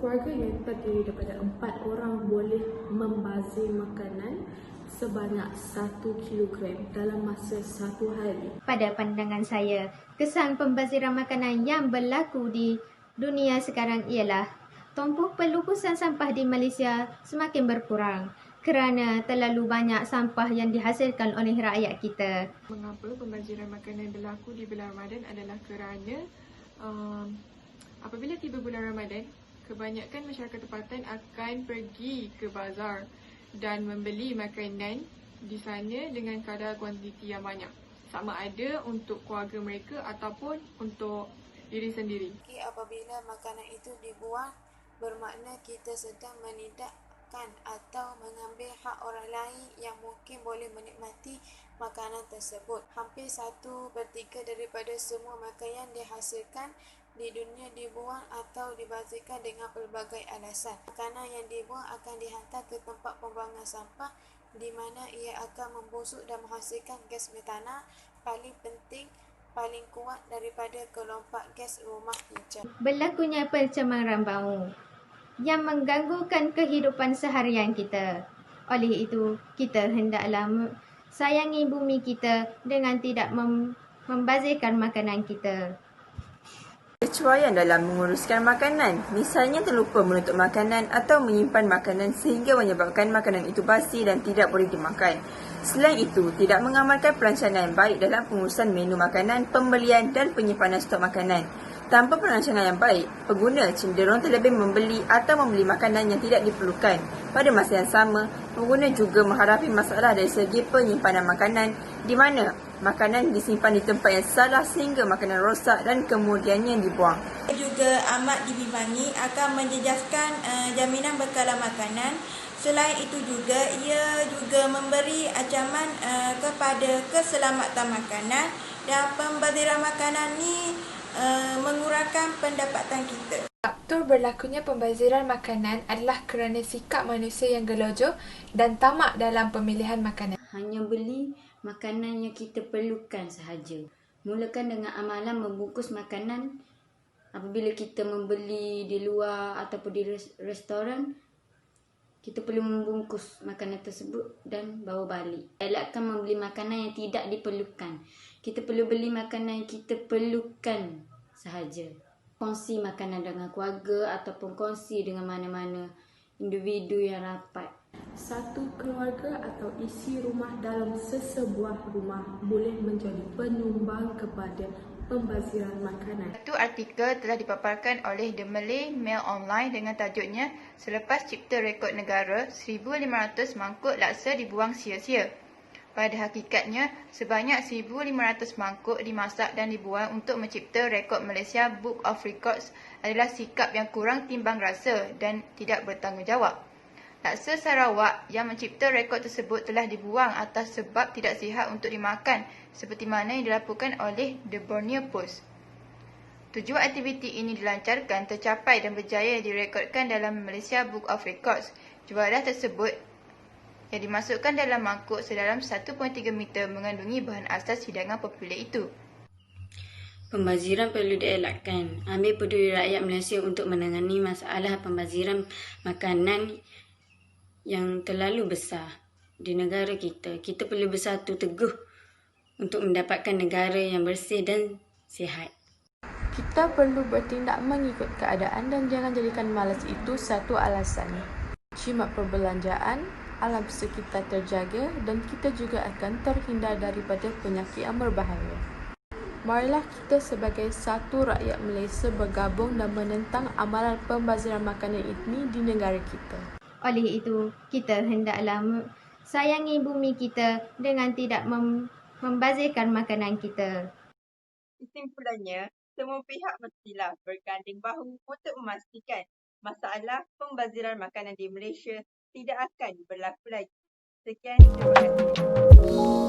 keluarga yang terdiri daripada 4 orang boleh membazir makanan sebanyak 1 kilogram dalam masa 1 hari. Pada pandangan saya, kesan pembaziran makanan yang berlaku di dunia sekarang ialah tumpuh pelupusan sampah di Malaysia semakin berkurang kerana terlalu banyak sampah yang dihasilkan oleh rakyat kita. Mengapa pembaziran makanan berlaku di bulan Ramadan adalah kerana apabila tiba bulan Ramadan, kebanyakan masyarakat tempatan akan pergi ke bazar dan membeli makanan di sana dengan kadar kuantiti yang banyak. Sama ada untuk keluarga mereka ataupun untuk diri sendiri. Apabila makanan itu dibuang, bermakna kita sedang menidakkan atau mengambil hak orang lain yang mungkin boleh menikmati makanan tersebut. Hampir 1/3 daripada semua makanan dihasilkan di dunia dibuang atau dibazirkan dengan pelbagai alasan. Makanan yang dibuang akan dihantar ke tempat pembuangan sampah di mana ia akan membusuk dan menghasilkan gas metana paling penting paling kuat daripada kelompok gas rumah hijau. Berlakunya pencemaran bau yang mengganggukan kehidupan seharian kita. Oleh itu, kita hendaklah sayangi bumi kita dengan tidak membazirkan makanan kita. Kecuaian dalam menguruskan makanan, misalnya terlupa menutup makanan atau menyimpan makanan sehingga menyebabkan makanan itu basi dan tidak boleh dimakan. Selain itu, tidak mengamalkan perancangan yang baik dalam pengurusan menu makanan, pembelian dan penyimpanan stok makanan. Tanpa perancangan yang baik, pengguna cenderung terlebih membeli atau membeli makanan yang tidak diperlukan. Pada masa yang sama, pengguna juga menghadapi masalah dari segi penyimpanan makanan di mana makanan disimpan di tempat yang salah sehingga makanan rosak dan kemudiannya dibuang. Juga amat dibimbangi akan menjejaskan jaminan bekalan makanan. Selain itu juga, ia juga memberi ancaman kepada keselamatan makanan dan pembaziran makanan ni mengurangkan pendapatan kita. Faktor berlakunya pembaziran makanan adalah kerana sikap manusia yang gelojoh dan tamak dalam pemilihan makanan. Hanya beli makanan yang kita perlukan sahaja. Mulakan dengan amalan membungkus makanan. Apabila kita membeli di luar ataupun di restoran, kita perlu membungkus makanan tersebut dan bawa balik. Elakkan membeli makanan yang tidak diperlukan. Kita perlu beli makanan yang kita perlukan sahaja. Kongsi makanan dengan keluarga ataupun kongsi dengan mana-mana individu yang rapat. Satu keluarga atau isi rumah dalam sesebuah rumah boleh menjadi penyumbang kepada pembaziran makanan. Satu artikel telah dipaparkan oleh The Malay Mail Online dengan tajuknya "Selepas Cipta Rekod Negara, 1,500 mangkuk laksa dibuang sia-sia". Pada hakikatnya, sebanyak 1,500 mangkuk dimasak dan dibuang untuk mencipta rekod Malaysia Book of Records adalah sikap yang kurang timbang rasa dan tidak bertanggungjawab. Laksa Sarawak yang mencipta rekod tersebut telah dibuang atas sebab tidak sihat untuk dimakan seperti mana yang dilaporkan oleh The Borneo Post. Tujuan aktiviti ini dilancarkan, tercapai dan berjaya direkodkan dalam Malaysia Book of Records. Juadah tersebut yang dimasukkan dalam mangkuk sedalam 1.3 meter mengandungi bahan asas hidangan popular itu. Pembaziran perlu dielakkan. Ambil peduli rakyat Malaysia untuk menangani masalah pembaziran makanan yang terlalu besar di negara kita. Kita perlu bersatu teguh untuk mendapatkan negara yang bersih dan sihat. Kita perlu bertindak mengikut keadaan dan jangan jadikan malas itu satu alasan. Jimat perbelanjaan, alam sekitar terjaga dan kita juga akan terhindar daripada penyakit yang berbahaya. Marilah kita sebagai satu rakyat Malaysia bergabung dan menentang amalan pembaziran makanan ini di negara kita. Oleh itu, kita hendaklah sayangi bumi kita dengan tidak membazirkan makanan kita. Kesimpulannya, semua pihak mestilah berganding bahu untuk memastikan masalah pembaziran makanan di Malaysia tidak akan berlaku lagi. Sekian, terima kasih.